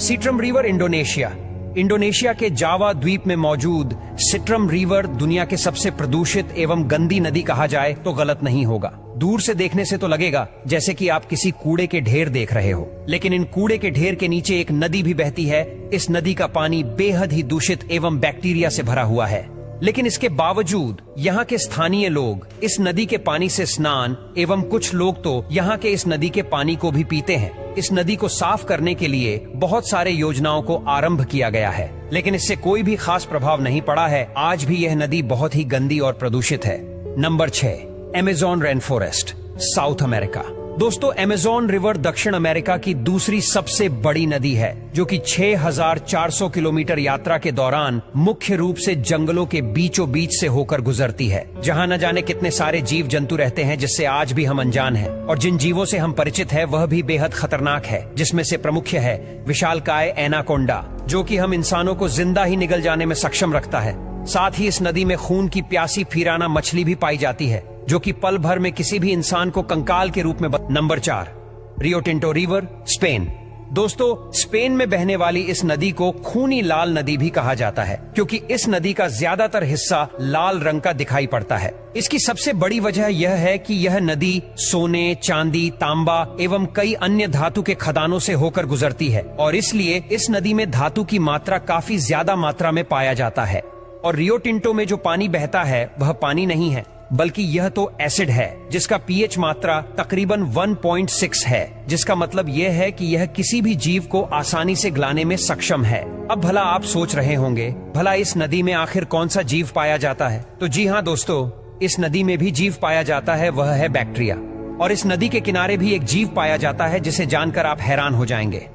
सिट्रम river Indonesia के जावा द्वीप में मौजूद सिट्रम रिवर दुनिया के सबसे प्रदूषित एवं गंदी नदी कहा जाए तो गलत नहीं होगा। दूर से देखने से तो लगेगा जैसे कि आप किसी कूड़े के ढेर देख रहे हो, लेकिन इन कूड़े के ढेर के नीचे एक नदी भी बहती है। इस नदी का पानी बेहद ही दूषित एवं बैक्टीरिया से भरा हुआ है, लेकिन इसके बावजूद यहाँ के स्थानीय लोग इस नदी के पानी से स्नान एवं कुछ लोग तो यहाँ के इस नदी के पानी को भी पीते हैं। इस नदी को साफ करने के लिए बहुत सारे योजनाओं को आरंभ किया गया है, लेकिन इससे कोई भी खास प्रभाव नहीं पड़ा है। आज भी यह नदी बहुत ही गंदी और प्रदूषित है। Number 6, Amazon rain forest, south America. दोस्तों, अमेज़न रिवर दक्षिण अमेरिका की दूसरी सबसे बड़ी नदी है, जो कि 6400 किलोमीटर यात्रा के दौरान मुख्य रूप से जंगलों के बीचों बीच से होकर गुजरती है, जहां न जाने कितने सारे जीव जंतु रहते हैं जिससे आज भी हम अनजान हैं। और जिन जीवों से हम परिचित हैं वह भी बेहद खतरनाक है, जिसमें से प्रमुख है विशालकाय एनाकोंडा, जो कि हम इंसानों को जिंदा ही निगल जाने में सक्षम रखता है। साथ ही इस नदी में खून की प्यासी फिराना मछली भी पाई जाती है, जो कि पल भर में किसी भी इंसान को कंकाल के रूप में number 4, Rio Tinto river, Spain. दोस्तों, स्पेन में बहने वाली इस नदी को खूनी लाल नदी भी कहा जाता है, क्योंकि इस नदी का ज्यादातर हिस्सा लाल रंग का दिखाई पड़ता है। इसकी सबसे बड़ी वजह यह है कि यह नदी सोने, चांदी, तांबा एवं कई अन्य धातु के खदानों से होकर गुजरती है, और इसलिए इस नदी में धातु की मात्रा काफी ज्यादा मात्रा में पाया जाता है। और रियो टिंटो में जो पानी बहता है वह पानी नहीं है, बल्कि यह तो एसिड है, जिसका पीएच मात्रा तकरीबन 1.6 है, जिसका मतलब यह है कि यह किसी भी जीव को आसानी से गलाने में सक्षम है। अब भला आप सोच रहे होंगे, भला इस नदी में आखिर कौन सा जीव पाया जाता है? तो जी हाँ दोस्तों, इस नदी में भी जीव पाया जाता है, वह है बैक्टीरिया। और इस नदी के किनारे भी एक जीव पाया जाता है जिसे जानकर आप हैरान हो जाएंगे,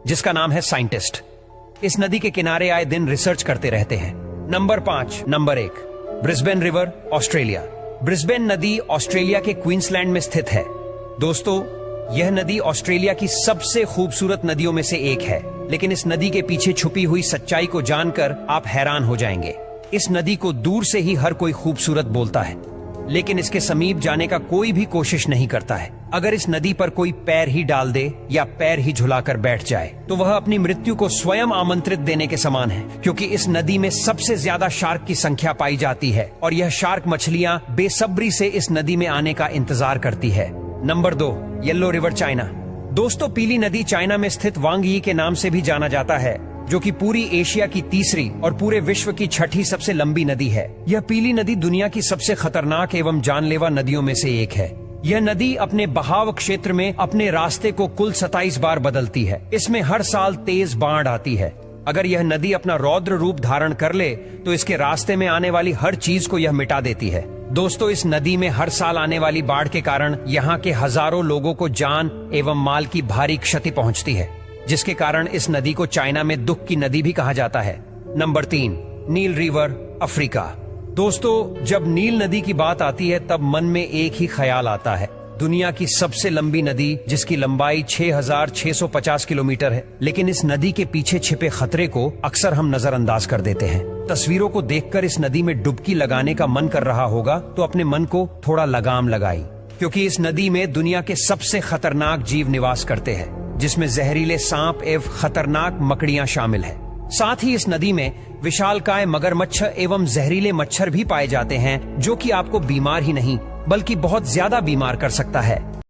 जिसका नाम है साइंटिस्ट। इस नदी के किनारे आए दिन रिसर्च करते रहते हैं। Number 1, Brisbane river, Australia. Brisbane नदी ऑस्ट्रेलिया के क्वींसलैंड में स्थित है। दोस्तों, यह नदी ऑस्ट्रेलिया की सबसे खूबसूरत नदियों में से एक है, लेकिन इस नदी के पीछे छुपी हुई सच्चाई को जानकर आप हैरान हो जाएंगे। इस नदी को दूर से ही हर कोई खूबसूरत बोलता है, लेकिन इसके समीप जाने का कोई भी कोशिश नहीं करता है। अगर इस नदी पर कोई पैर ही डाल दे या पैर ही झुलाकर बैठ जाए तो वह अपनी मृत्यु को स्वयं आमंत्रित देने के समान है, क्योंकि इस नदी में सबसे ज्यादा शार्क की संख्या पाई जाती है और यह शार्क मछलियां बेसब्री से इस नदी में आने का इंतजार करती है। Number 2, yellow river, China. दोस्तों, पीली नदी चाइना में स्थित वांग यी के नाम से भी जाना जाता है, जो कि पूरी एशिया की तीसरी और पूरे विश्व की छठी सबसे लंबी नदी है। यह पीली नदी दुनिया की सबसे खतरनाक एवं जानलेवा नदियों में से एक है। यह नदी अपने बहाव क्षेत्र में अपने रास्ते को कुल 27 बार बदलती है। इसमें हर साल तेज बाढ़ आती है। अगर यह नदी अपना रौद्र रूप धारण कर ले तो इसके रास्ते में आने वाली हर चीज को यह मिटा देती है। दोस्तों, इस नदी में हर साल आने वाली बाढ़ के कारण यहाँ के हजारों लोगों को जान एवं माल की भारी क्षति पहुँचती है, जिसके कारण इस नदी को चाइना में दुख की नदी भी कहा जाता है। नंबर 3, नील रिवर, अफ्रीका। दोस्तों, जब नील नदी की बात आती है तब मन में एक ही ख्याल आता है, दुनिया की सबसे लंबी नदी जिसकी लंबाई 6650 किलोमीटर है। लेकिन इस नदी के पीछे छिपे खतरे को अक्सर हम नजरअंदाज कर देते हैं। तस्वीरों को देखकर इस नदी में डुबकी लगाने का मन कर रहा होगा तो अपने मन को थोड़ा लगाम लगाई, क्योंकि इस नदी में दुनिया के सबसे खतरनाक जीव निवास करते हैं, जिसमें जहरीले सांप एवं खतरनाक मकड़ियां शामिल है। साथ ही इस नदी में विशालकाय मगरमच्छ एवं जहरीले मच्छर भी पाए जाते हैं, जो कि आपको बीमार ही नहीं बल्कि बहुत ज्यादा बीमार कर सकता है।